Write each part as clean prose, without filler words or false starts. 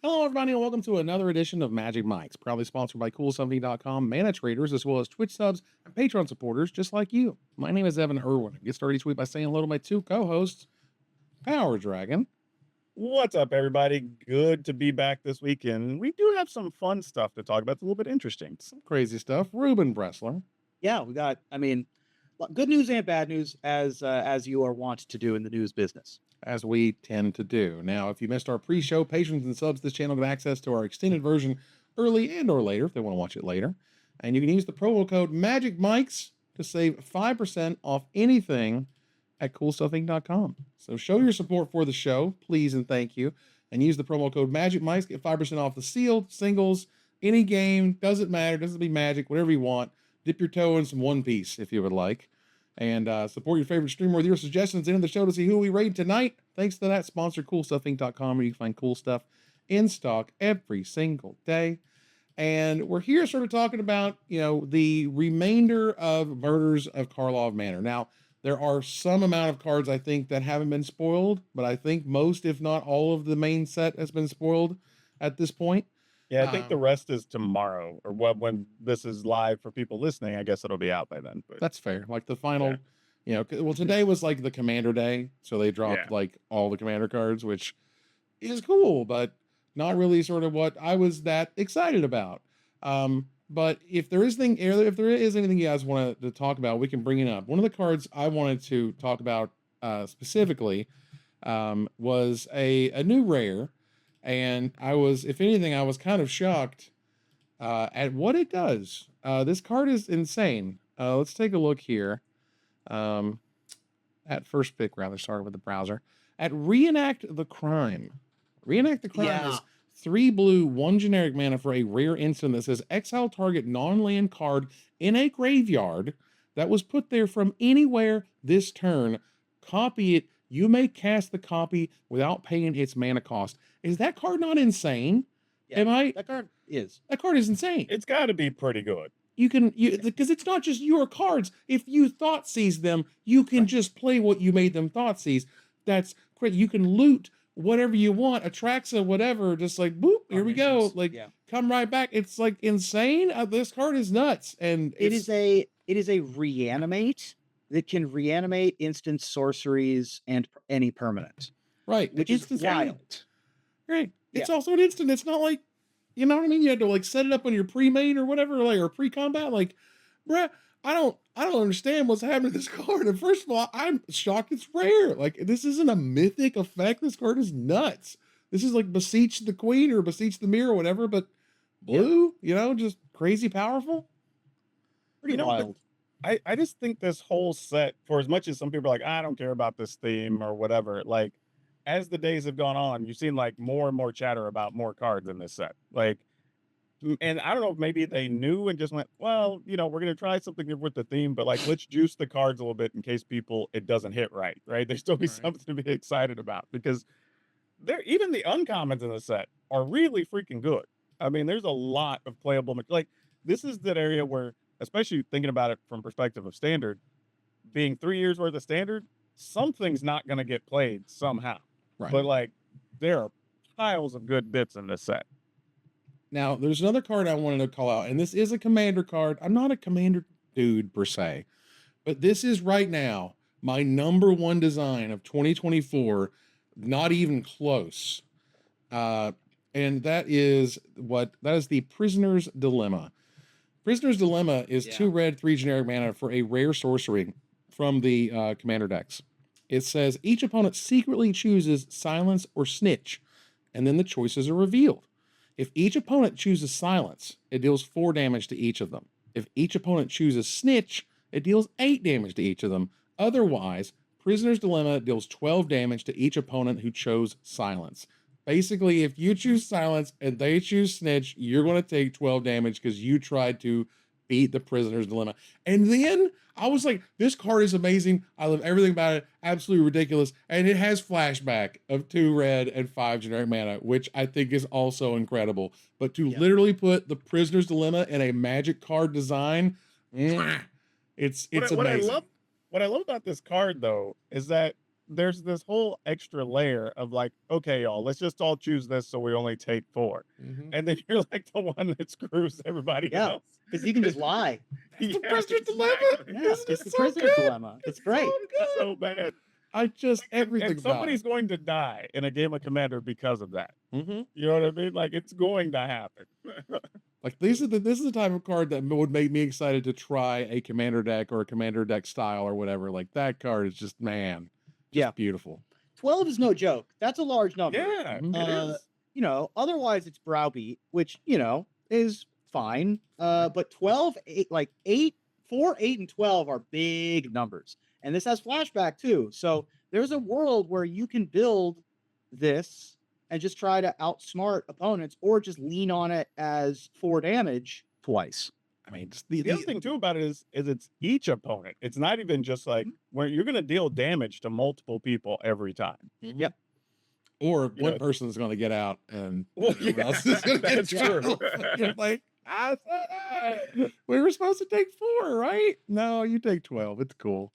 Hello, everybody, and welcome to another edition of Magic Mics, proudly sponsored by Cool70.com, mana traders, as well as Twitch subs and Patreon supporters just like you. My name is Evan Irwin. Get started each week by saying hello to my two co-hosts, Power Dragon. What's up, everybody? Good to be back this weekend. We do have some fun stuff to talk about. It's a little bit interesting. Some crazy stuff, Ruben Bressler. Yeah, we got, good news and bad news as you are wont to do in the news business. As we tend to do. Now, if you missed our pre-show, patrons and subs, this channel get access to our extended version early and or later if they want to watch it later. And you can use the promo code MAGICMICS to save 5% off anything at CoolStuffInc.com. So show your support for the show, please and thank you. And use the promo code MAGICMICS, get 5% off the sealed, singles, any game, doesn't matter, doesn't be Magic, whatever you want. Dip your toe in some One Piece if you would like. And support your favorite streamer with your suggestions in the show to see who we raid tonight. Thanks to that sponsor, CoolStuffInc.com, where you can find cool stuff in stock every single day. And we're here sort of talking about, the remainder of Murders of Karlov Manor. Now, there are some amount of cards, I think, that haven't been spoiled, but I think most, if not all of the main set has been spoiled at this point. Yeah, I think the rest is tomorrow, or when this is live for people listening. I guess it'll be out by then. But that's fair. Like the final, well, today was like the Commander Day, so they dropped like all the Commander cards, which is cool, but not really sort of what I was that excited about. But if there is anything you guys want to talk about, we can bring it up. One of the cards I wanted to talk about specifically was a new rare. And if anything, I was kind of shocked at what it does. This card is insane. Let's take a look here. At first pick, rather, started with the browser. At Reenact the Crime. Reenact the Crime is 3 blue, 1 generic mana for a rare instant that says exile target non-land card in a graveyard that was put there from anywhere this turn. Copy it. You may cast the copy without paying its mana cost. Is that card not insane? Yeah, that card is. That card is insane. It's got to be pretty good. Because it's not just your cards. If you thought seize them, you can just play what you made them thought seize. That's great. You can loot whatever you want, Atraxa, whatever, just like boop, here we go. Like come right back. It's like insane. This card is nuts. And it is a reanimate that can reanimate instant sorceries and any permanent. Right. Which is wild. Right. It's also an instant. It's not like, you know what I mean? You had to like set it up on your pre-main or whatever, like, or pre-combat. Like, bruh, I don't understand what's happening to this card. And first of all, I'm shocked it's rare. Like, this isn't a mythic effect. This card is nuts. This is like Beseech the Queen or Beseech the Mirror or whatever, but blue, just crazy powerful. Pretty wild. I just think this whole set, for as much as some people are like, I don't care about this theme or whatever, like, as the days have gone on, you've seen like more and more chatter about more cards in this set. Like, and I don't know if maybe they knew and just went, well, we're going to try something different with the theme, but like, let's juice the cards a little bit in case it doesn't hit right? There's still be something to be excited about, because even the uncommons in the set are really freaking good. I mean, there's a lot of playable, like, this is that area where, especially thinking about it from perspective of standard, being 3 years worth of standard, something's not going to get played somehow. Right. But like, there are piles of good bits in this set. Now, there's another card I wanted to call out, and this is a commander card. I'm not a commander dude per se, but this is right now my number one design of 2024, not even close. And that is the Prisoner's Dilemma. Prisoner's Dilemma is 2 red, 3 generic mana for a rare sorcery from the commander decks. It says each opponent secretly chooses Silence or Snitch, and then the choices are revealed. If each opponent chooses Silence, it deals 4 damage to each of them. If each opponent chooses Snitch, it deals 8 damage to each of them. Otherwise, Prisoner's Dilemma deals 12 damage to each opponent who chose Silence. Basically, if you choose Silence and they choose Snitch, you're going to take 12 damage because you tried to beat the Prisoner's Dilemma. And then I was like, this card is amazing. I love everything about it. Absolutely ridiculous. And it has flashback of 2 red and 5 generic mana, which I think is also incredible. But to literally put the Prisoner's Dilemma in a Magic card design, it's amazing. What I love about this card, though, is that there's this whole extra layer of like, okay, y'all, let's just all choose this so we only take 4. Mhm. And then you're like the one that screws everybody Yeah, else. because you can just lie. It's the Yeah, prisoner's dilemma. exactly. Yeah, This it's is the so prisoner's good. dilemma. It's great. It's so bad. I just And everything about somebody's it. going to die in a game of Commander because of that. Mhm. You know what I mean? Like it's going to happen. Like this is the type of card that would make me excited to try a commander deck or a commander deck style or whatever. Like that card is just just Yeah. beautiful. 12 is no joke. That's a large number. Yeah, Mhm. it is. You know, otherwise it's browbeat, which, you know, is fine. But 12, 8, like 8, 4, 8, and 12 are big numbers. And this has flashback too. So there's a world where you can build this and just try to outsmart opponents or just lean on it as 4 damage twice. I mean, just The other thing too about it is it's each opponent. It's not even just like where you're going to deal damage to multiple people every time. Yep. Or You one know, person is going to get out and Well, everyone yeah, else is going to get that's true. true. You're like, we were supposed to take 4, right? No, you take 12. It's cool.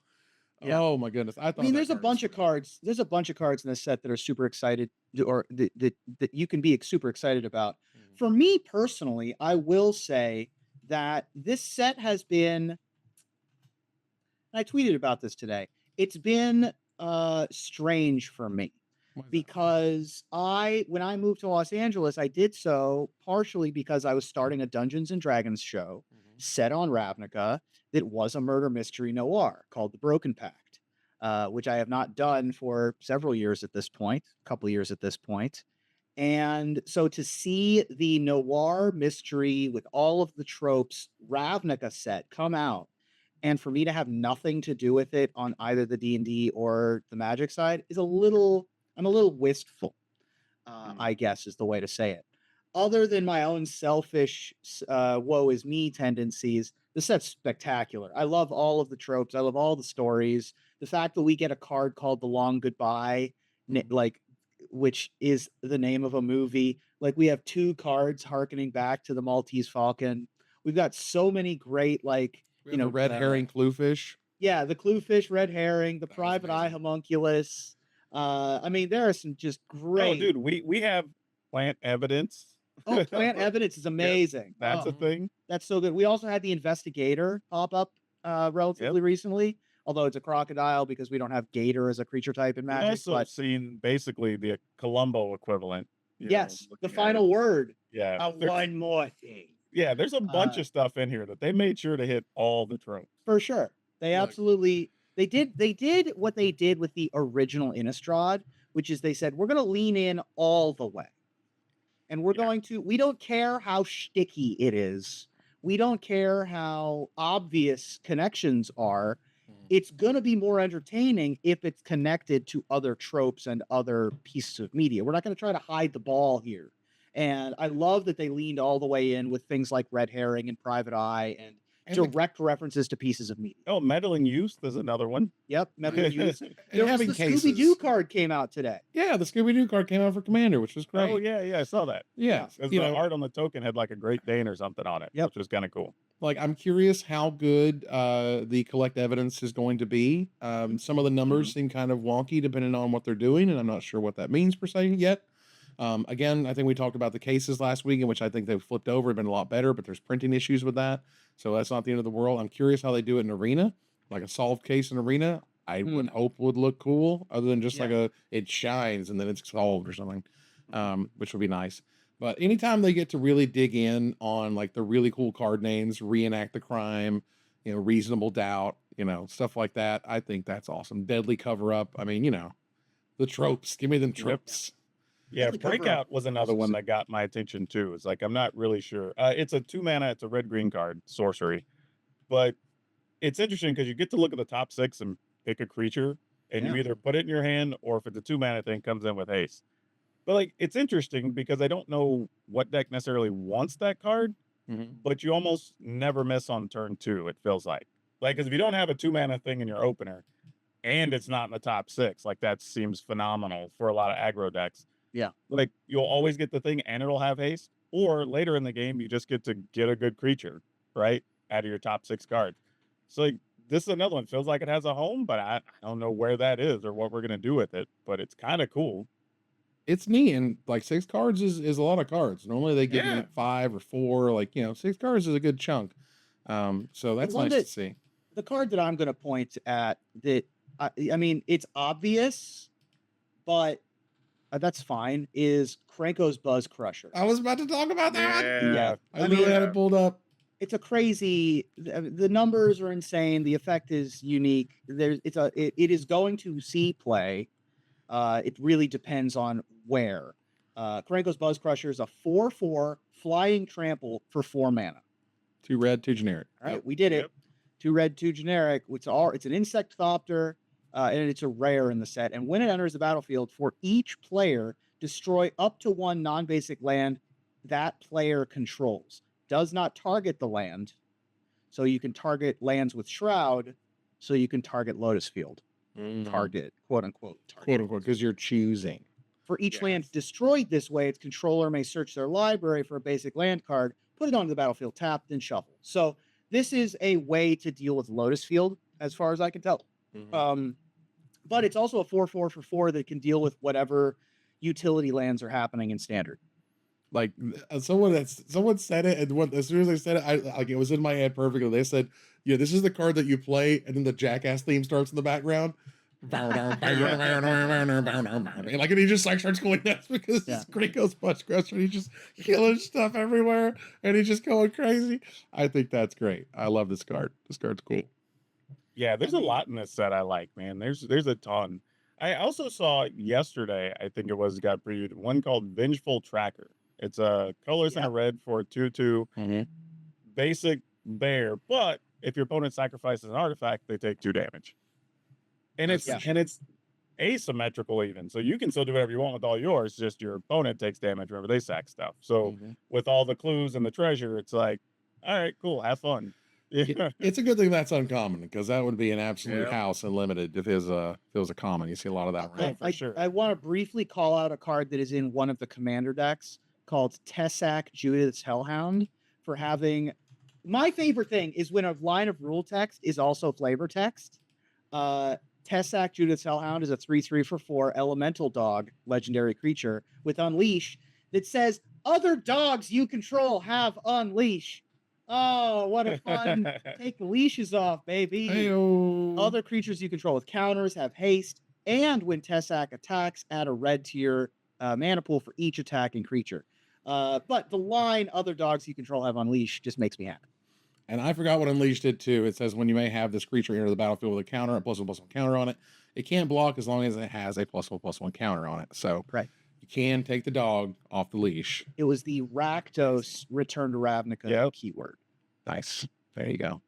Yeah. Oh my goodness. I mean, that there's a card was bunch of sweet. cards. There's a bunch of cards in this set that are super excited, or that you can be super excited about. Mhm. For me personally, I will say that this set has been. I tweeted about this today. It's been strange for me Why is that? because when I moved to Los Angeles, I did so partially because I was starting a Dungeons and Dragons show Mhm. set on Ravnica that was a murder mystery noir called The Broken Pact, which I have not done for several years at this point, a couple of years at this point. And so to see the noir mystery with all of the tropes Ravnica set come out, and for me to have nothing to do with it on either the D&D or the Magic side is I'm a little wistful, I guess is the way to say it. Other than my own selfish woe is me tendencies, the set's spectacular. I love all of the tropes. I love all the stories. The fact that we get a card called The Long Goodbye, Mhm. like, which is the name of a movie. Like, we have 2 cards harkening back to the Maltese Falcon. We've got so many great, like, We you have know, the red herring cluefish. yeah, the Cluefish, Red Herring, the That was Private Eye amazing. Homunculus. I mean, there are some just Oh, great. dude, we have plant evidence. Oh, Plant Evidence is Yep, amazing. that's Oh, a thing. that's so good. We also had the Investigator pop up Yep. relatively recently, although it's a crocodile because we don't have gator as a creature type in We Magic. also But seen basically the Columbo equivalent. You know, yes, the looking at final it. word. Yeah, One more thing. yeah. There's a bunch Uh, of stuff in here that they made sure to hit all the tropes. For sure. They Look. absolutely they did what they did with the original Innistrad, which is they said, we're gonna lean in all the way. And Yeah. we don't care how sticky it is. We don't care how obvious connections are. Mhm. It's going to be more entertaining if it's connected to other tropes and other pieces of media. We're not going to try to hide the ball here. And I love that they leaned all the way in with things like Red Herring and Private Eye and And the direct references to pieces of media. Oh, meddling youth is another one. Yep, Metal Use. and There was having the cases. Scooby-Doo card came out today. Yeah, the Scooby-Doo card came out for Commander, which was great. Oh yeah, I saw that. Yeah, Because you the know, art on the token had like a Great Dane or something on it, Yep. which was kind of cool. like I'm curious how good the collect evidence is going to be. Some of the numbers seem kind of wonky depending on what they're doing, and I'm not sure what that means per se yet. Again, I think we talked about the cases last week, in which I think they've flipped over, been a lot better, but there's printing issues with that. So that's not the end of the world. I'm curious how they do it in Arena, like a solved case in Arena. I would hope would look cool, other than just like it shines and then it's solved or something, which would be nice. But anytime they get to really dig in on like the really cool card names, reenact the crime, reasonable doubt, stuff like that, I think that's awesome. Deadly cover up. I mean, the tropes. Give me them tropes. Yeah, Deadly Cover-Up. Breakout was another one that got my attention too. It's like I'm not really sure. It's a 2 mana. It's a red-green card, sorcery, but it's interesting because you get to look at the top 6 and pick a creature, and you Yeah. either put it in your hand or if it's a 2 mana thing, comes in with haste. But like it's interesting because I don't know what deck necessarily wants that card, Mhm. but you almost never miss on turn 2. It feels like because if you don't have a 2 mana thing in your opener, and it's not in the top 6, like that seems phenomenal for a lot of aggro decks. Yeah. Like you'll always get the thing and it'll have haste, or later in the game you just get to get a good creature, right? Out of your top 6 cards. So like this is another one. Feels like it has a home, but I don't know where that is or what we're gonna do with it. But it's kind of cool. It's neat, and like 6 cards is a lot of cards. Normally they give you Yeah. like 5 or 4, like 6 cards is a good chunk. So The that's one nice to that see. the card that I'm going to point at that I mean it's obvious, but that's fine. Is Krenko's Buzz Crusher. I was about to talk about that. Yeah, I literally had it pulled up. it's a crazy. The numbers are insane. The effect is unique. It is going to see play. It really depends on where. Krenko's Buzz Crusher is a 4/4 flying trample for 4 mana. 2 red, 2 generic. All right, we did it. 2 red, 2 generic. It's an Insectopter, and it's a rare in the set. And when it enters the battlefield, for each player, destroy up to 1 non-basic land that player controls. Does not target the land, so you can target lands with Shroud, so you can target Lotus Field. Target, quote unquote, target. Quote unquote, because you're choosing. For each land destroyed this way, its controller may search their library for a basic land card, put it onto the battlefield, tap, then shuffle. So this is a way to deal with Lotus Field, as far as I can tell. But it's also a 4/4 for 4 that can deal with whatever utility lands are happening in Standard. Like someone said it, and as soon as I said it, it was in my head perfectly. They said, this is the card that you play, and then the Jackass theme starts in the background. And he just like starts going nuts because it's Krenko's Buzz Crusher, and he's just killing stuff everywhere, and he's just going crazy. I think that's great. I love this card. This card's cool. Yeah, there's a lot in this set I like, man. There's a ton. I also saw yesterday, I think it was, got previewed, one called Vengeful Tracker. It's a colorless and a red for a 2/2 basic bear, but if your opponent sacrifices an artifact, they take 2 damage. And it's asymmetrical even, so you can still do whatever you want with all yours. Just your opponent takes damage whenever they sack stuff. So with all the clues and the treasure, it's like, all right, cool, have fun. It's a good thing that's uncommon, because that would be an absolute house and limited if it was a common. You see a lot of that, right? For sure. I want to briefly call out a card that is in one of the commander decks called Tessac Judith's Hellhound for having. My favorite thing is when a line of rule text is also flavor text. Tessac Judith's Hellhound is a 3/3 for 4 elemental dog legendary creature with Unleash that says other dogs you control have Unleash. Oh, what a fun! Take the leashes off, baby. Hey-o. Other creatures you control with counters have haste, and when Tessac attacks, add a red to your mana pool for each attacking creature. But the line other dogs you control have Unleash just makes me happy. And I forgot what Unleashed did too. It says when you may have this creature enter the battlefield with a counter, a +1/+1 counter on it. It can't block as long as it has a +1/+1 counter on it. So you can take the dog off the leash. It was the Rakdos Return to Ravnica keyword. Nice. There you go.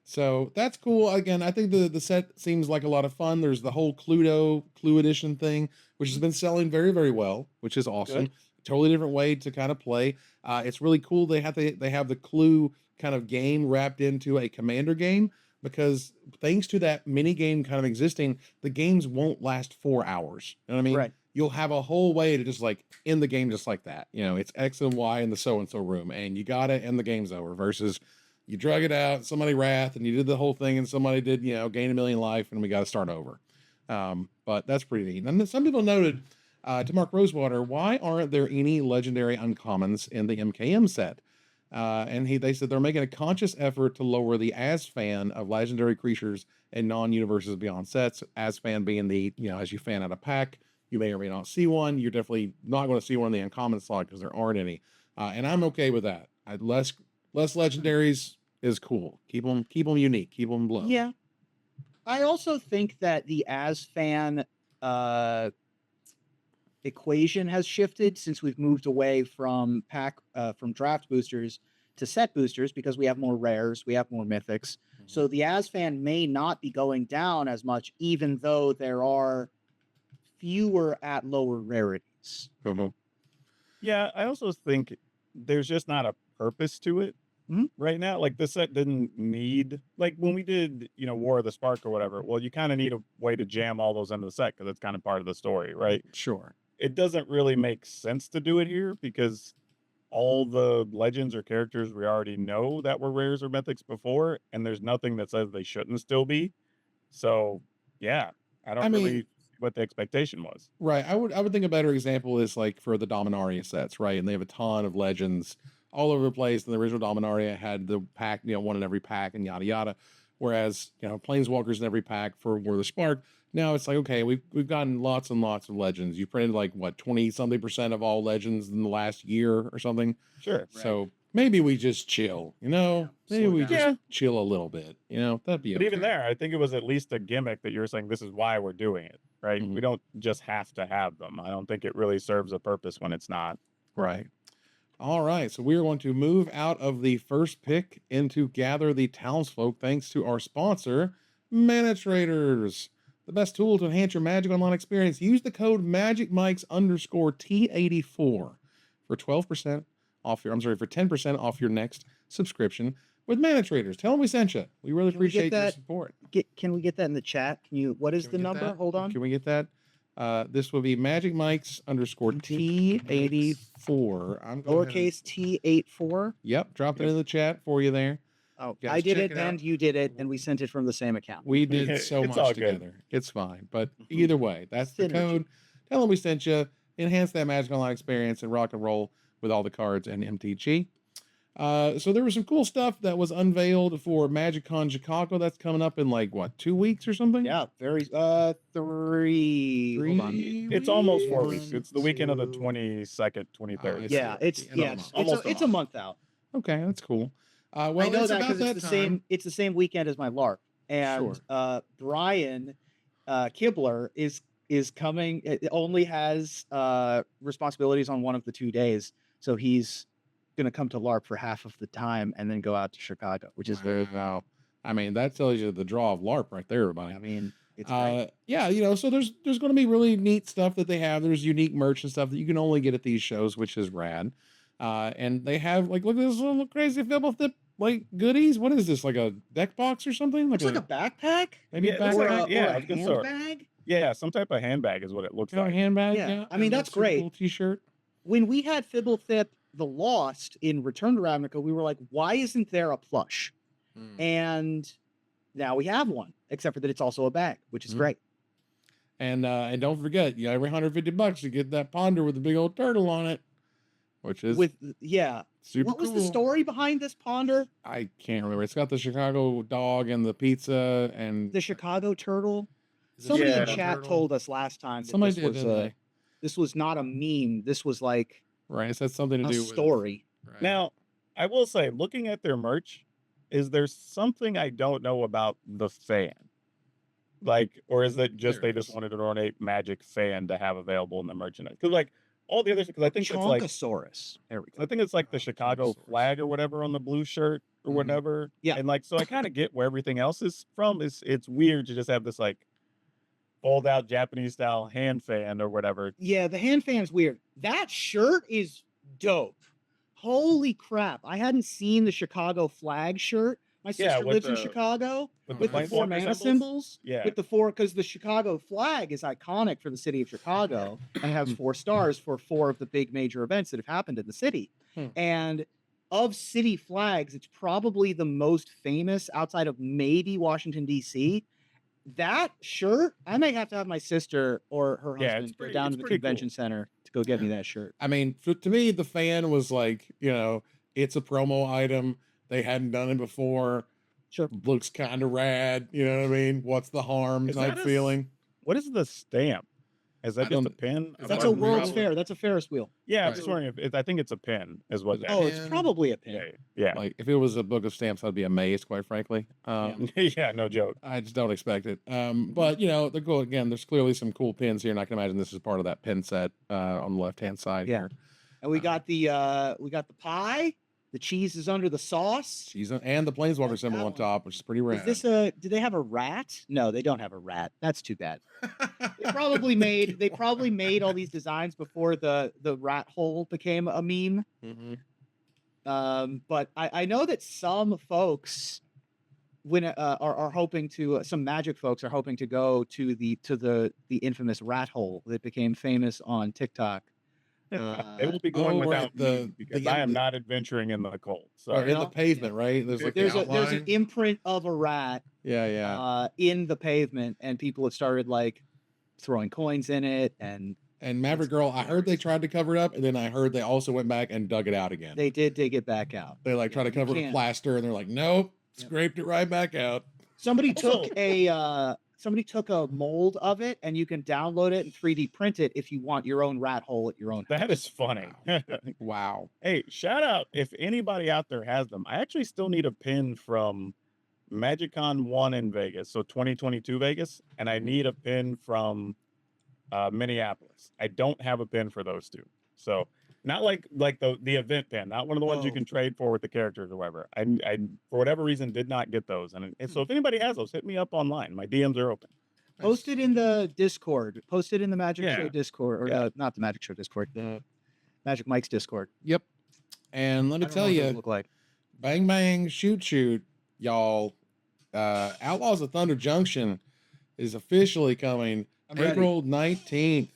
So that's cool. Again, I think the set seems like a lot of fun. There's the whole Clue edition thing, which has been selling very, very well, which is awesome. Good. Totally different way to kind of play. It's really cool. They have the Clue kind of game wrapped into a commander game, because thanks to that mini game kind of existing, the games won't last 4 hours. You know what I mean? Right. You'll have a whole way to just like end the game just like that. It's X and Y in the so-and-so room, and you got it, and the game's over, versus you drug it out, somebody wrath, and you did the whole thing, and somebody did, gain 1,000,000 life, and we got to start over. But that's pretty neat. And then some people noted, to Mark Rosewater, why aren't there any legendary uncommons in the MKM set? And they said they're making a conscious effort to lower the as-fan of legendary creatures in non-universes beyond sets. As-fan being the, as you fan out a pack, you may or may not see one. You're definitely not going to see one in the uncommon slot because there aren't any. And I'm okay with that. Less legendaries is cool. Keep them unique. Keep them low. Yeah. I also think that the as-fan equation has shifted since we've moved away from draft boosters to set boosters, because we have more rares, we have more mythics. So the as-fan may not be going down as much, even though there are fewer at lower rarities. Yeah, I also think there's just not a purpose to it right now. Like, the set didn't need, like when we did, War of the Spark or whatever, well, you kind of need a way to jam all those into the set because it's kind of part of the story, right? Sure. It doesn't really make sense to do it here because all the legends or characters we already know that were rares or mythics before, and there's nothing that says they shouldn't still be. So, yeah, I don't I mean, really see what the expectation was. right. I would think a better example is like for the Dominaria sets, right? And they have a ton of legends all over the place. And the original Dominaria had the pack, one in every pack and yada yada. Whereas, Planeswalkers in every pack for War of the Spark. Now it's like, okay, we've gotten lots and lots of legends. You printed like what, 20 something percent of all legends in the last year or something. Sure. Right. So maybe we just chill, maybe slow we down. just Yeah. chill a little bit, that'd be But okay. even there, I think it was at least a gimmick that you were saying this is why we're doing it, right? Mhm. We don't just have to have them. I don't think it really serves a purpose when it's not. Right. All right. So we're going to move out of the first pick into gather the townsfolk thanks to our sponsor, Mana Traders. The best tool to enhance your Magic Online experience. Use the code MagicMikes_T84 for 12% off your, for 10% off your next subscription with Mana Traders. Tell them we sent you. We really Can we get appreciate your that? support. Can we get that in the chat? What is Can the we get number? that? Hold on. Can we get that? This will be MagicMikes_T84. I'm going Lowercase T84. Yep, drop it in the chat for you there. Oh, Guys, I did check it it out. and you did it, and we sent it from the same account. We did so It's all much good. together. It's fine. But Mhm. either way, that's the Synergy. code. Tell them we sent you. Enhance that Magic Online experience and rock and roll with all the cards and MTG. So there was some cool stuff that was unveiled for Magicon Chicago. That's coming up in like what, 2 weeks or something? Yeah, very 3. Hold on. It's almost 4 weeks. weeks. It's the weekend of the 22nd, 23rd. I see. Yeah, it's The end of the yes, month. Almost a it's a month out. Okay, that's cool. Well, I know it's that about because that it's the time. same. It's the same weekend as my LARP, and Brian Kibler is coming. It only has responsibilities on one of the 2 days, so he's gonna come to LARP for half of the time and then go out to Chicago, which is very. Wow. I mean, that tells you the draw of LARP right there, everybody. I mean, it's great. Yeah, so there's going to be really neat stuff that they have. There's unique merch and stuff that you can only get at these shows, which is rad. And they have like, look at this little crazy Fibblethip like goodies. What is this? Like a deck box or something? Looks like a backpack. maybe Yeah, that's Or backpack? a, Yeah, or I a was gonna say- handbag. Yeah, some type of handbag is what it looks You know, a like. handbag. Yeah. Yeah, I mean, and that's a super great. Cool T-shirt. When we had Fibblethip the Lost in Return to Ravnica, we were like, why isn't there a plush? And now we have one, except for that it's also a bag, which is Mhm. great. And don't forget, every $150 you get that ponder with a big old turtle on it, which is super what was the cool. story behind this ponder? I can't remember. It's got the Chicago dog and the pizza and The Chicago turtle. Is it Somebody in Chicago chat turtle? told us last time that Somebody this did, was didn't they? this was not a meme. This was like Right, it has something to a do story. with right. Now, I will say, looking at their merch, is there something I don't know about the fan? Like, or is it just There they is. just wanted an ornate Magic fan to have available in the merchandise? Because like all the others, because I think it's like Chonkosaurus. There we go. I think it's like the Chicago Chonkosaurus. flag or whatever on the blue shirt or Mhm. whatever. Yeah. And like, so I kind of get where everything else is from. It's weird to just have this like fold out Japanese style hand fan or whatever. Yeah, the hand fan's weird. That shirt is dope. Holy crap. I hadn't seen the Chicago flag shirt. My Yeah, sister with lives in the- Chicago With with the the 4 planeswalker mana symbols. symbols. Yeah. With the 4, because the Chicago flag is iconic for the city of Chicago and has 4 stars for 4 of the big major events that have happened in the city. Hmm. And of city flags, it's probably the most famous outside of maybe Washington, D.C. That shirt, I may have to have my sister or her Yeah, it's husband go pretty- down it's to the pretty convention cool. center to go get me that shirt. I mean, to me, the fan was like, it's a promo item. They hadn't done it before. Sure. Looks kind of rad. You know what I mean? What's the harm Is type that a s- feeling? What is the stamp? Is that I just a don't- pin? Is That's that a a World's real- Fair. That's a Ferris wheel. Yeah, I'm Right. just wondering if I think it's a pin is what Is it that Oh, is. it's pin? probably a pin. Yeah. Like, if it was a book of stamps, I'd be amazed, quite frankly. Yeah, no joke. I just don't expect it. But they're cool. Again, there's clearly some cool pins here, and I can imagine this is part of that pin set on the left-hand side Yeah. here. And we got the pie. The cheese is under the sauce. And the Planeswalker Like symbol that on one. top, which is pretty rad. Is this do they have a rat? No, they don't have a rat. That's too bad. They probably made all these designs before the rat hole became a meme. Mhm. But I know that some folks are hoping to some Magic folks are hoping to go to the infamous rat hole that became famous on TikTok. They will be going Oh, right, without me because I am not adventuring in the cold. Or Sorry. in the No. pavement, right? There's like the there's an outline. imprint of a rat Yeah. in the pavement, and people have started like throwing coins in it, and And Maverick Girl, I heard they tried to cover it up, and then I heard they also went back and dug it out again. they did dig it back out. They like try to you cover it with can't. plaster, and they're like, nope, Yep. scraped it right back out. Somebody Also- took a mold of it, and you can download it and 3D print it if you want your own rat hole at your own house. That is funny. Wow. Hey, shout out if anybody out there has them. I actually still need a pin from Magicon 1 in Vegas, so 2022 Vegas, and I need a pin from Minneapolis. I don't have a pin for those two. So not like the event pin, not one of the ones you Oh. can trade for with the characters or whatever. I for whatever reason did not get those. And so if anybody has those, hit me up online. My DMs are open. Post it in the Discord. Post it in the Magic Yeah. Show Discord, or Yeah. not the Magic Show Discord, the Magic Mike's Discord. Yep. And let me I don't know tell what those you, look like. bang bang, shoot, y'all. Outlaws of Thunder Junction is officially coming I'm ready. April 19th.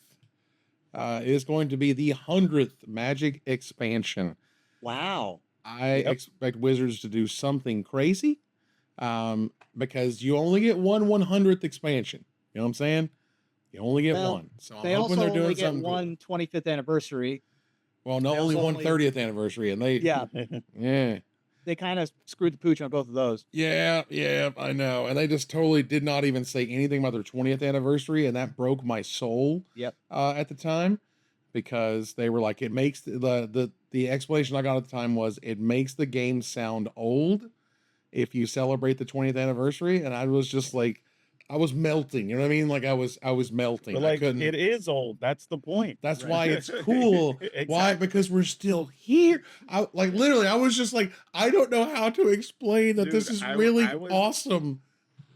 It is going to be the 100th Magic expansion. Wow. I Yep. expect Wizards to do something crazy, because you only get one 100th expansion. You know what I'm saying? You only get Well, one. So I'm They hoping also they're only doing get something cool. one 25th anniversary. Well, no, they only also one only- 30th anniversary, and they Yeah, yeah. they kind of screwed the pooch on both of those. Yeah, I know. And they just totally did not even say anything about their 20th anniversary, and that broke my soul. Yep. At the time, because they were like, it makes the explanation I got at the time was it makes the game sound old if you celebrate the 20th anniversary, and I was just like, I was melting. You know what I mean? Like I was melting. But I like couldn't. it is old. That's the point. That's Right. why it's cool. Why? Exactly. Because we're still here. I like literally. I was just like, I don't know how to explain that this Dude, is I really was- awesome.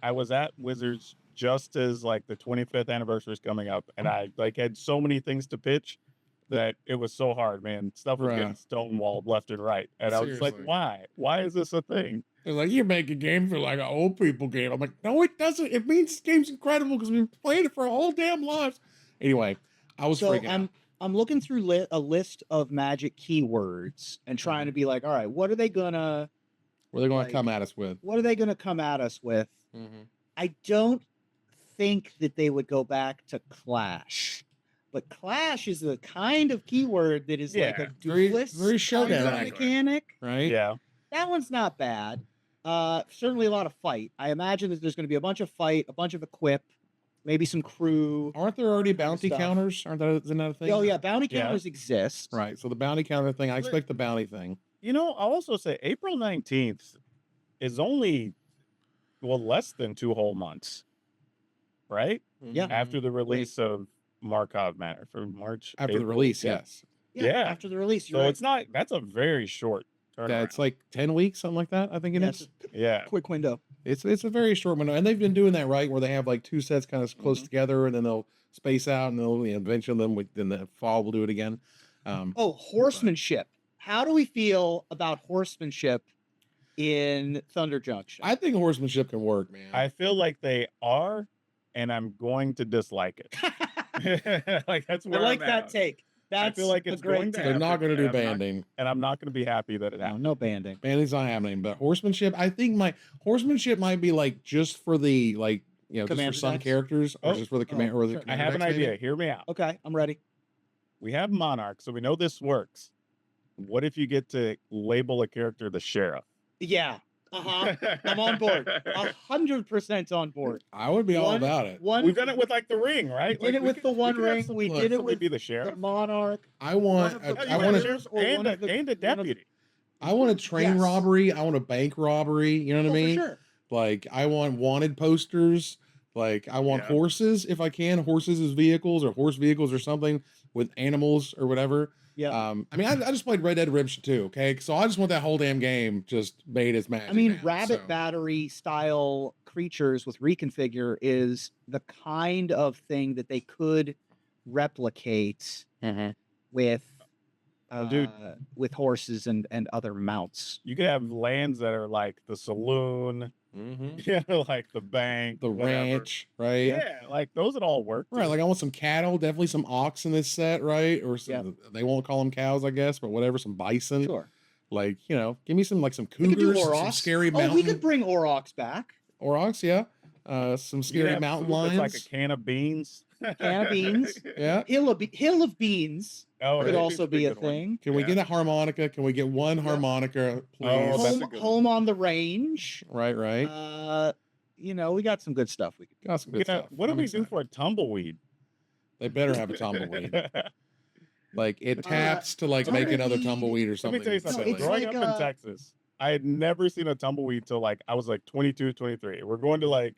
I was at Wizards just as like the 25th anniversary is coming up, and I like had so many things to pitch that it was so hard, man. Stuff was Right. getting stonewalled left and right, and I was just like, Seriously. why? Why is this a thing? They're like, you make a game for like an old people game. I'm like, no, it doesn't. It means this game's incredible because we've been playing it for our whole damn lives. Anyway, I was So freaking out. I'm looking through a list of Magic keywords and trying to be like, all right, what are they gonna What are they going like- to come at us with? come at us with? I don't think that they would go back to Clash. But Clash is the kind of keyword that is like Yeah, a very- duelist very kind showdown of accurate. mechanic. Right? Yeah, That one's not bad. Certainly a lot of fight. I imagine that there's going to be a bunch of fight, a bunch of equip, maybe some crew. Aren't there already bounty stuff. counters? Isn't that a thing? Oh yeah, bounty Yeah. counters exist. Right. So the bounty counter thing, I expect the bounty thing. you know, I'll also say April 19th is only less than 2 whole months, right? Yeah. After the release of Markov Manor for March. After the April. release, Yeah. yes. Yeah. After the release, So you're it's not. That's a very short turnaround. Yeah, it's like 10 weeks, something like that. I think it Yeah, is. yeah. quick window. It's a very short window, and they've been doing that right, where they have like two sets kind of close Mhm. together, and then they'll space out, and they'll eventually then the fall will do it again. Oh, horsemanship. How do we feel about horsemanship in Thunder Junction? I think horsemanship can work, man. I feel like they are, and I'm going to dislike it. Like that's I where like I'm that at. take. That's feel like a it's great going to take. They're not going to do I'm not- banding. and I'm not going to be happy that it No, happened. no banding. Banding's not happening, but horsemanship. I think my horsemanship might be like just for the just for Commander some decks? characters, or Oh, just for the command. Or the sure. I commander have an decks, maybe? idea. Hear me out. Okay, I'm ready. We have Monarch, so we know this works. What if you get to label a character the sheriff? Yeah. Uh-huh. I'm on board. 100% on board. I would be all about it. One, We've done it with like the ring, right? We did it with the One Ring. We did it with be the the sheriff. Monarch. I want. One of the- I You want a to. sheriff or and one a, of the- and a one of- deputy. I want a train Yes. robbery. I want a bank robbery. You know what Oh, I mean? for sure. Like I want wanted posters. Like I want Yeah. horses if I can. Horses as vehicles or horse vehicles or something with animals or whatever. Yeah. I mean, I just played Red Dead Redemption 2. Okay, so I just want that whole damn game just made as magic. I mean, now, rabbit so. battery style creatures with reconfigure is the kind of thing that they could replicate with dude. with horses and other mounts. You could have lands that are like the saloon, Like the bank, the whatever. ranch, right? Yeah, like those would all work. Right, too. like I want some cattle, definitely some ox in this set, right? Or some, they won't call them cows, I guess, but whatever, some bison. Sure. Like, give me some some We could do cougars, some aurochs. scary Oh, we mountain could bring aurochs back. aurochs, yeah. Some You could scary have mountain food that's lions. like a can of beans. Can of beans. Yeah. Hill of beans Oh, could that also seems to be a good one. thing. Can we Yeah. get a harmonica? Can we get one harmonica, please? Oh, that's a good one. Home on the range. Right. We got some good stuff we could do. Got some good stuff. What do I'm we excited. do for a tumbleweed? They better have a tumbleweed. Like it taps to like make another tumbleweed- tumbleweed or Let something. me tell you something. it's Growing like, up in Texas, I had never seen a tumbleweed till like I was like 22, 23. We're going to like,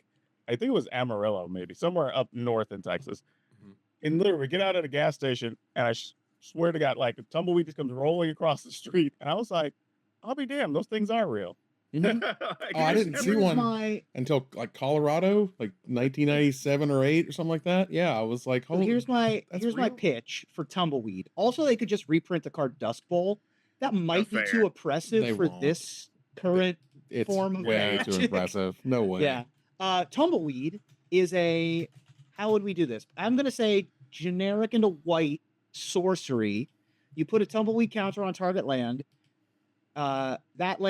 I think it was Amarillo, maybe somewhere up north in Texas. Mhm. And literally, we get out at a gas station, and I swear to God, like a tumbleweed just comes rolling across the street, and I was like, "I'll be damned, those things are real." Mhm. Like, Oh, I it's didn't see never- one until like Colorado, like 1997 or 8 or something like that. Yeah, I was like, So "Holy, here's my that's my real? pitch for tumbleweed. Also, they could just reprint the card Dusk Bowl. That might be fair. too oppressive They for won't. this current it's form of way too magic. impressive. No way." Yeah. Tumbleweed is how would we do this? I'm gonna say generic into white sorcery. You put a tumbleweed counter on target land. That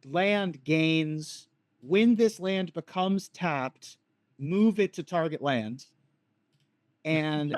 land gains when this land becomes tapped, move it to target land. And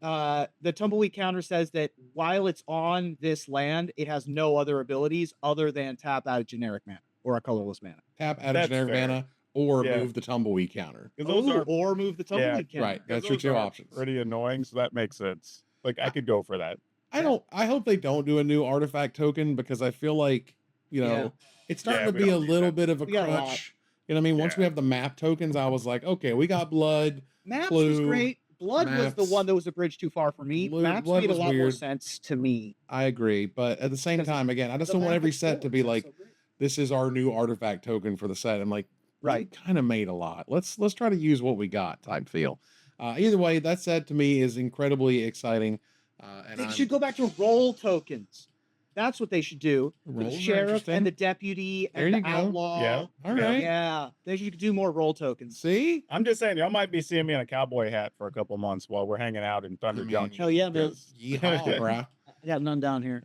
the tumbleweed counter says that while it's on this land, it has no other abilities other than tap out a generic mana or a colorless mana. Tap out a That's generic fair. mana or Yeah. move the tumbleweed counter. 'Cause those are or move the tumbleweed counter. Right. 'cause That's your those two are options. Pretty annoying, so that makes sense. Like I could go for that. I hope they don't do a new artifact token because I feel like, Yeah. it's starting Yeah, to we be a don't need little that. bit of a We got a lot. crutch. You know what I mean? Once we Yeah. have the map tokens, I was like, okay, we got blood. Maps was Clue, great. Blood was the Maps. one that was a bridge too far for me. Blood Maps made a was lot more weird. sense to me. I agree. But at the same 'Cause time, again, I just The don't want map every of set to fours, be that's like, so great. this is our new artifact token for the set. I'm like, Right. kind of made a lot. Let's try to use what we got type feel. Either way, that set to me is incredibly exciting. And They should go back to roll tokens. That's what they should do. For Rolls the are sheriff interesting. and the deputy There and you the go. outlaw. Yeah. All Yeah. right. Yeah, they should do more roll tokens. See? I'm just saying, y'all might be seeing me in a cowboy hat for a couple months while we're hanging out in Thunder I mean, Junction. Hell yeah, man. 'cause- Yeehaw, bruh. I got none down here.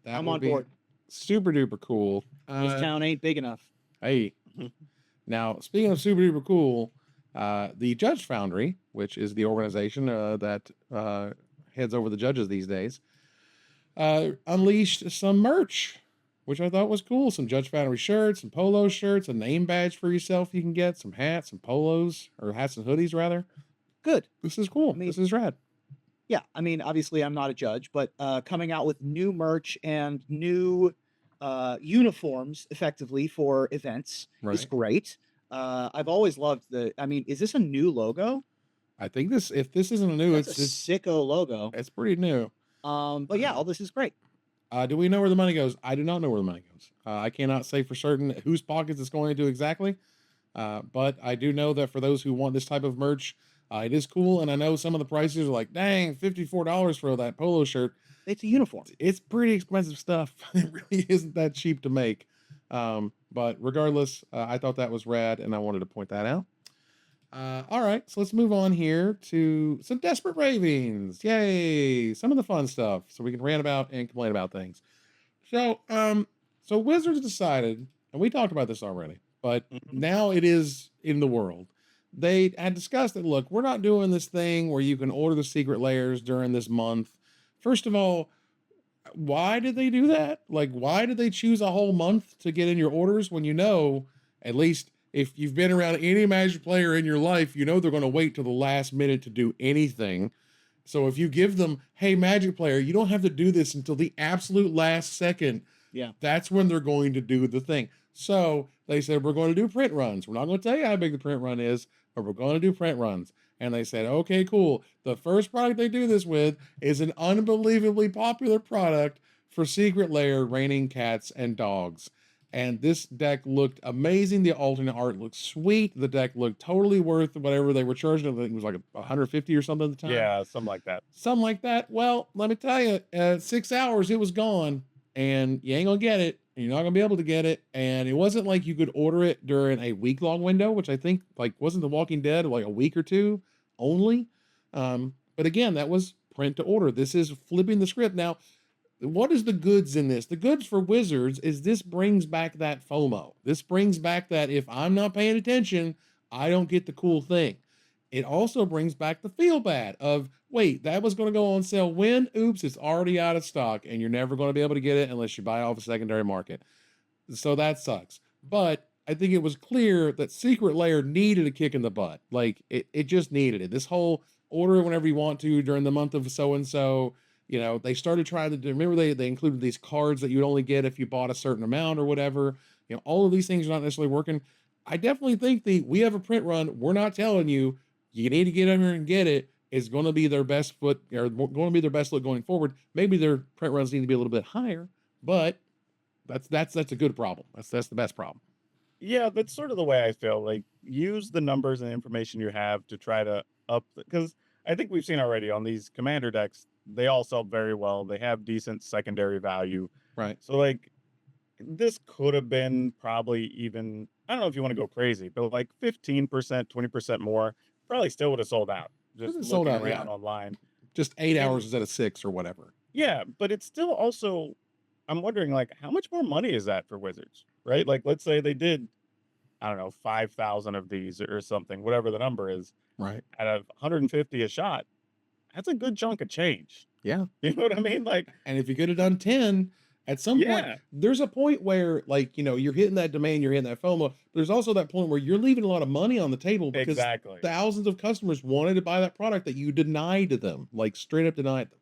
That I'm would on be board. super duper cool. This town ain't big enough. Hey. Now, speaking of super duper cool, the Judge Foundry, which is the organization that heads over the judges these days, unleashed some merch, which I thought was cool. Some Judge Foundry shirts, some polo shirts, a name badge for yourself you can get, some hats, some polos, or hats and hoodies, rather. Good. This is cool. I mean- This is rad. Yeah, I mean, obviously, I'm not a judge, but coming out with new merch and new uniforms, effectively for events, is Right. great. I've always loved I mean, is this a new logo? I think if this isn't a new, That's it's a sicko logo. it's pretty new. But yeah, all this is great. Do we know where the money goes? I do not know where the money goes. I cannot say for certain whose pockets it's going into exactly. But I do know that for those who want this type of merch, it is cool. And I know some of the prices are like, dang, $54 for that polo shirt. It's a uniform. It's pretty expensive stuff. It really isn't that cheap to make. But regardless, I thought that was rad, and I wanted to point that out. All right, so let's move on here to some desperate ravings. Yay! Some of the fun stuff, so we can rant about and complain about things. So, so Wizards decided, and we talked about this already, but now it is in the world. They had discussed that, look, we're not doing this thing where you can order the secret layers during this month. First of all, why did they do that? Like, why did they choose a whole month to get in your orders when you know, at least if you've been around any Magic player in your life, you know they're going to wait till the last minute to do anything. So if you give them, hey, Magic player, you don't have to do this until the absolute last second. Yeah. That's when they're going to do the thing. So they said, we're going to do print runs. We're not going to tell you how big the print run is, but we're going to do print runs. And they said, okay, cool. The first product they do this with is an unbelievably popular product for Secret Lair, Raining Cats and Dogs. And this deck looked amazing. The alternate art looked sweet. The deck looked totally worth whatever they were charging. I think it was like 150 or something at the time. Yeah, something like that. Something like that. Well, let me tell you, 6 hours, it was gone. And you ain't going to get it. and you're not gonna be able to get it. And it wasn't like you could order it during a week-long window, which I think like wasn't The Walking Dead like a week or two only. But again, that was print to order. This is flipping the script. Now, what is the goods in this? The goods for Wizards is this brings back that FOMO. This brings back that if I'm not paying attention, I don't get the cool thing. It also brings back the feel bad of, wait, that was going to go on sale when? Oops, it's already out of stock and you're never going to be able to get it unless you buy it off a secondary market. So that sucks. But I think it was clear that Secret Lair needed a kick in the butt. Like it just needed it. This whole order whenever you want to during the month of so and so. You know, they started trying to remember they included these cards that you'd only get if you bought a certain amount or whatever. You know, all of these things are not necessarily working. I definitely think we have a print run. We're not telling you you need to get in here and get it. Is going to be their best foot or going to be their best look going forward. Maybe their print runs need to be a little bit higher, but that's a good problem. That's the best problem. Yeah, that's sort of the way I feel. Like, use the numbers and information you have to try to up because I think we've seen already on these commander decks, they all sell very well. They have decent secondary value. Right. So like this could have been probably even I don't know if you want to go crazy, but like 15%, 20% more, probably still would have sold out. Just It sold looking out, yeah. around online. Just 8 And hours instead of 6 or whatever. yeah, but it's still also I'm wondering like how much more money is that for Wizards, right? Like let's say they did I don't know, 5,000 of these or something, whatever the number is, Right. out of 150 a shot. That's a good chunk of change. Yeah. You know what I mean? Like, And if you could have done 10, at some point, yeah, there's a point where, like, you know, you're hitting that demand, you're hitting that FOMO. There's also that point where you're leaving a lot of money on the table because exactly. thousands of customers wanted to buy that product that you denied to them, like straight up denied them.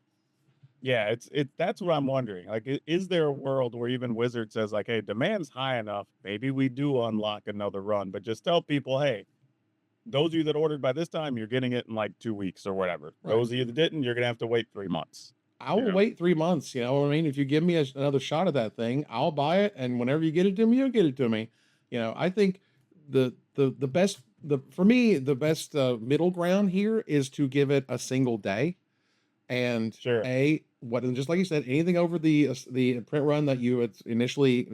Yeah, it's that's what I'm wondering. Like, is there a world where even Wizard says like, hey, demand's high enough, maybe we do unlock another run, but just tell people, hey, those of you that ordered by this time, you're getting it in like 2 weeks or whatever. Right. Those of you that didn't, you're gonna have to wait 3 months. I will wait 3 months. You know what I mean? If you give me another shot at that thing, I'll buy it. And whenever you get it to me, you'll get it to me. You know, I think the best, for me, the best middle ground here is to give it a single day. And Sure. just like you said, anything over the print run that you had initially,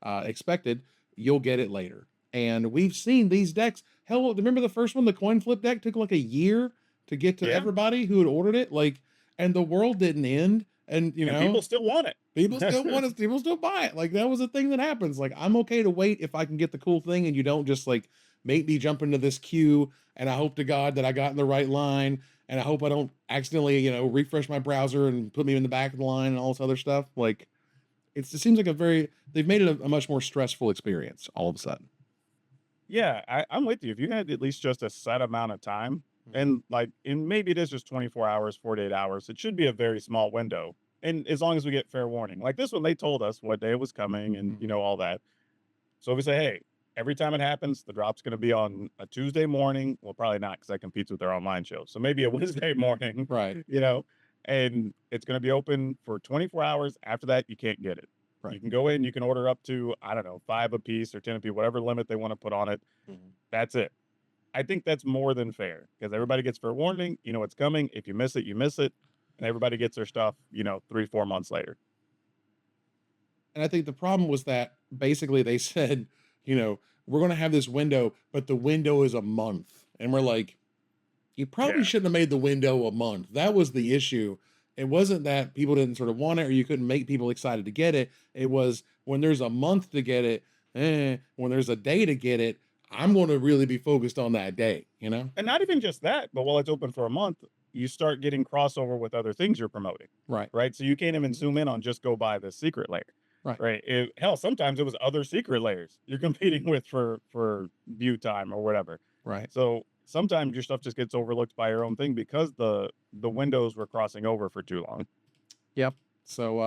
expected, you'll get it later. And we've seen these decks. Hell, remember the first one, the coin flip deck took like a year to get to Yeah. everybody who had ordered it. Like, and the world didn't end. And And people still want it. people still want it. People still buy it. Like that was a thing that happens. Like I'm okay to wait if I can get the cool thing, and you don't just like make me jump into this queue. And I hope to God that I got in the right line, and I hope I don't accidentally, refresh my browser and put me in the back of the line and all this other stuff. Like it seems like they've made it a much more stressful experience all of a sudden. Yeah, I'm with you. If you had at least just a set amount of time, and maybe it is just 24 hours, 48 hours, it should be a very small window. And as long as we get fair warning, like this one, they told us what day it was coming and, all that. So if we say, hey, every time it happens, the drop's going to be on a Tuesday morning. Well, probably not because that competes with their online show. So maybe a Wednesday morning, Right. and it's going to be open for 24 hours. After that, you can't get it. Right. You can go in, you can order up to, I don't know, 5 a piece or 10 a piece, whatever limit they want to put on it. That's it. I think that's more than fair because everybody gets fair warning. You know it's coming. If you miss it, you miss it. And everybody gets their stuff, 3-4 months later. And I think the problem was that basically they said, we're going to have this window, but the window is a month. And we're like, you probably Yeah. shouldn't have made the window a month. That was the issue. It wasn't that people didn't sort of want it or you couldn't make people excited to get it. It was when there's a month to get it, when there's a day to get it, I'm going to really be focused on that day, And not even just that, but while it's open for a month, you start getting crossover with other things you're promoting. Right. Right. So you can't even zoom in on just go buy the secret layer. Right. Right. Hell, sometimes it was other secret layers you're competing with for view time or whatever. Right. So sometimes your stuff just gets overlooked by your own thing because the windows were crossing over for too long. Yep. So,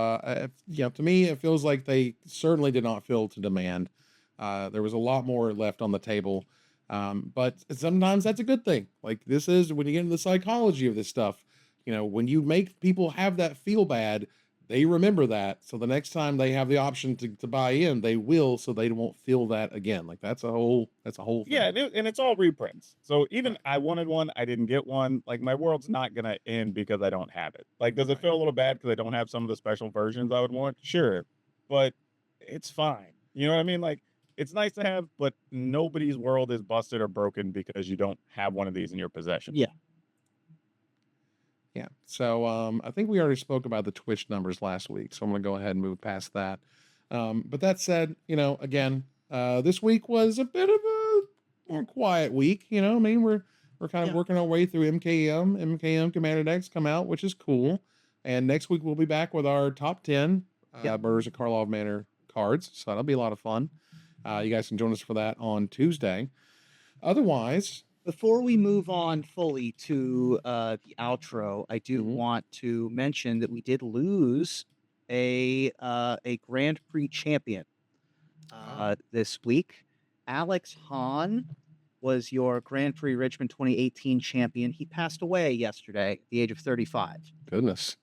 to me, it feels like they certainly did not fill to demand. There was a lot more left on the table. But sometimes that's a good thing. Like this is when you get into the psychology of this stuff, when you make people have that feel bad, they remember that. So the next time they have the option to buy in, they will, so they won't feel that again. Like that's a whole thing. Yeah, and it's all reprints. So even I wanted one, I didn't get one. Like my world's not gonna end because I don't have it. Like, does it feel a little bad because I don't have some of the special versions I would want? Sure, but it's fine. You know what I mean? Like, it's nice to have, but nobody's world is busted or broken because you don't have one of these in your possession. Yeah. Yeah. So I think we already spoke about the Twitch numbers last week, so I'm going to go ahead and move past that. But that said, again, this week was a bit of a more quiet week. I mean, we're kind of working our way through MKM Commander decks come out, which is cool. And next week we'll be back with our top 10 Murders at Karlov Manor cards, so that'll be a lot of fun. You guys can join us for that on Tuesday. Otherwise, before we move on fully to the outro, I do want to mention that we did lose a Grand Prix champion this week. Alex Hahn was your Grand Prix Richmond 2018 champion. He passed away yesterday at the age of 35. Goodness.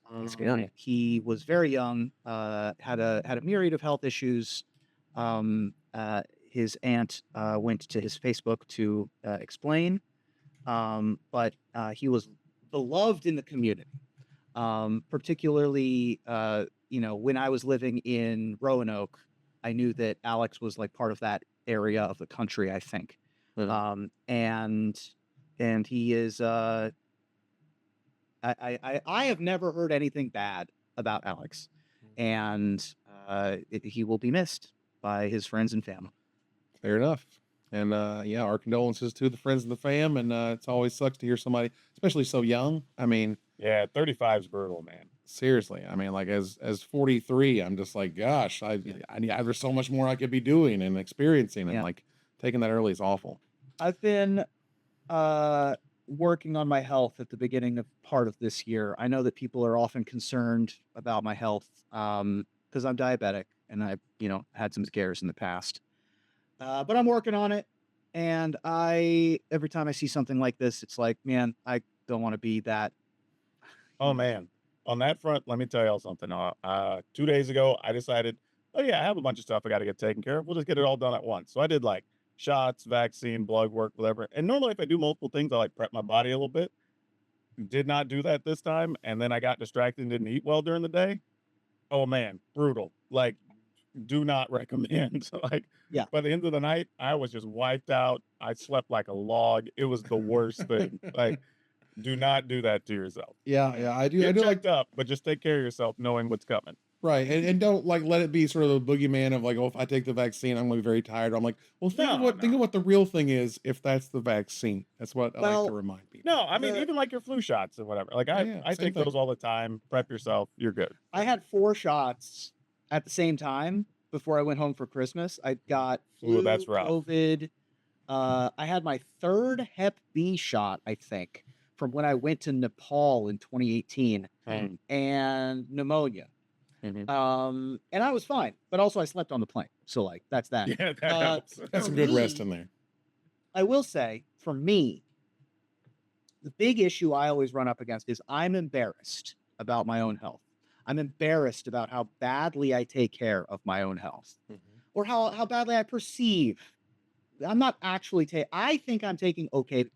He was very young, had a myriad of health issues. His aunt went to his Facebook to explain, but he was beloved in the community, particularly, when I was living in Roanoke, I knew that Alex was like part of that area of the country, I think. And he is, I have never heard anything bad about Alex, and he will be missed by his friends and family. Fair enough. And our condolences to the friends and the fam. And it's always sucks to hear somebody, especially so young. I mean, yeah, 35 is brutal, man. Seriously. I mean, like as 43, I'm just like, gosh, there's so much more I could be doing and experiencing. And like taking that early is awful. I've been working on my health at the beginning of part of this year. I know that people are often concerned about my health because I'm diabetic and I've, had some scares in the past. But I'm working on it, and every time I see something like this, it's like, man, I don't want to be that. Oh man, on that front, let me tell y'all something. 2 days ago, I decided, oh yeah, I have a bunch of stuff I got to get taken care of. We'll just get it all done at once. So I did like shots, vaccine, blood work, whatever. And normally, if I do multiple things, I like prep my body a little bit. Did not do that this time, and then I got distracted and didn't eat well during the day. Oh man, brutal. Like, do not recommend. Like, by the end of the night, I was just wiped out. I slept like a log. It was the worst thing. Like, do not do that to yourself. Yeah, I do. Get I do checked up, but just take care of yourself, knowing what's coming. Right, and don't like let it be sort of a boogeyman of like, oh, if I take the vaccine, I'm going to be very tired. I'm like, well, think of what the real thing is. If that's the vaccine, that's what I like to remind people. No, I mean even like your flu shots or whatever. Like I take those all the time. Prep yourself. You're good. I had 4 shots at the same time before I went home for Christmas. I got flu, that's rough. COVID. I had my 3rd Hep B shot, I think, from when I went to Nepal in 2018, and pneumonia. And I was fine, but also I slept on the plane, so like that's that. Yeah, that helps. That's a good rest in there. I will say, for me, the big issue I always run up against is I'm embarrassed about my own health. I'm embarrassed about how badly I take care of my own health, or how badly I perceive. I'm not actually I think I'm taking okay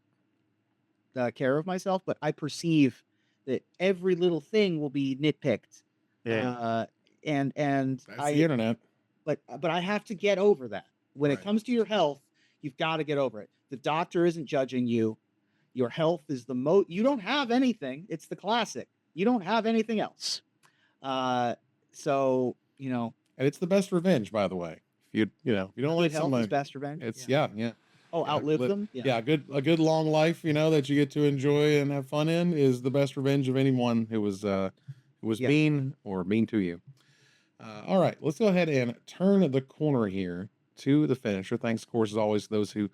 care of myself, but I perceive that every little thing will be nitpicked. Yeah. And that's the internet. But I have to get over that. When it comes to your health, you've got to get over it. The doctor isn't judging you. Your health is you don't have anything. It's the classic. You don't have anything else. So, and it's the best revenge, by the way. If you don't like somebody, best revenge. It's yeah. Oh, outlive them. Yeah, a good long life, that you get to enjoy and have fun in is the best revenge of anyone who was mean or mean to you. All right, let's go ahead and turn the corner here to the finisher. Thanks, of course, as always, to those who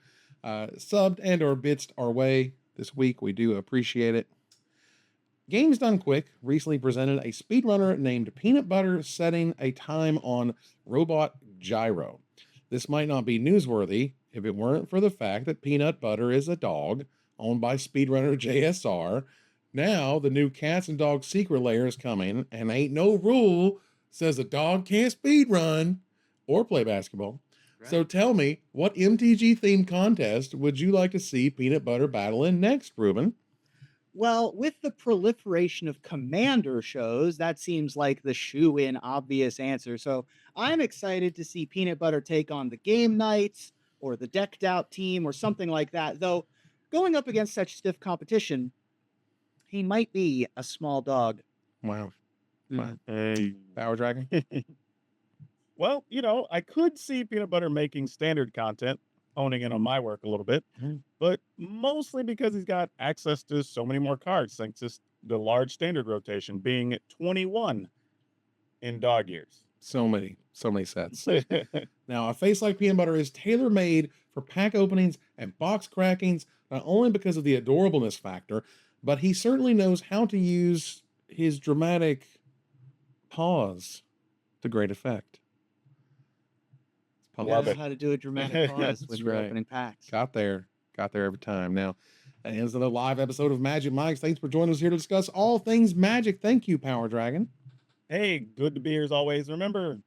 subbed and or bitsed our way this week. We do appreciate it. Games Done Quick recently presented a speedrunner named Peanut Butter setting a time on Robot Gyro. This might not be newsworthy if it weren't for the fact that Peanut Butter is a dog owned by speedrunner JSR. Now, the new Cats and Dogs Secret Lair is coming, and ain't no rule says a dog can't speedrun or play basketball. Right. So tell me, what MTG-themed contest would you like to see Peanut Butter battle in next, Ruben? Well, with the proliferation of commander shows, that seems like the shoe-in obvious answer. So I'm excited to see Peanut Butter take on the Game Knights or the Decked Out team or something like that. Though going up against such stiff competition, he might be a small dog. Wow. Wow. Hey. Power Dragon. Well, I could see Peanut Butter making standard content, honing in on my work a little bit, Mhm. but mostly because he's got access to so many more cards thanks to the large standard rotation being at 21 in dog years. So many sets. Now, a face like Peanut Butter is tailor-made for pack openings and box crackings, not only because of the adorableness factor, but he certainly knows how to use his dramatic pause to great effect. You Love know it. how to do a dramatic pause when That's you're right. opening packs. Got there every time. Now, that ends another live episode of Magic Mike's. Thanks for joining us here to discuss all things magic. Thank you, Power Dragon. Hey, good to be here as always. Remember,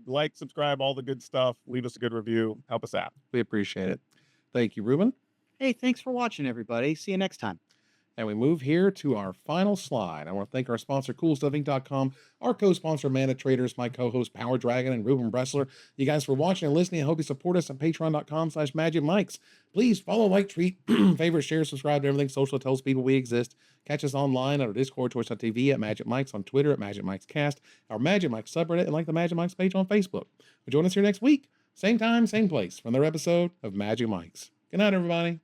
like, subscribe, all the good stuff. Leave us a good review. Help us out. We appreciate it. Thank you, Ruben. Hey, thanks for watching, everybody. See you next time. And we move here to our final slide. I want to thank our sponsor, CoolStuffInc.com, our co-sponsor, Mana Traders, my co-host, Power Dragon, and Ruben Bressler. You guys for watching and listening. I hope you support us at patreon.com/magicmikes. Please follow, like, tweet, favorite, share, subscribe to everything social that tells people we exist. Catch us online at our Discord, twitch.tv, at Magic Mikes, on Twitter, at Magic Mikes Cast, our Magic Mikes subreddit, and like the Magic Mikes page on Facebook. But join us here next week. Same time, same place, for another episode of Magic Mikes. Good night, everybody.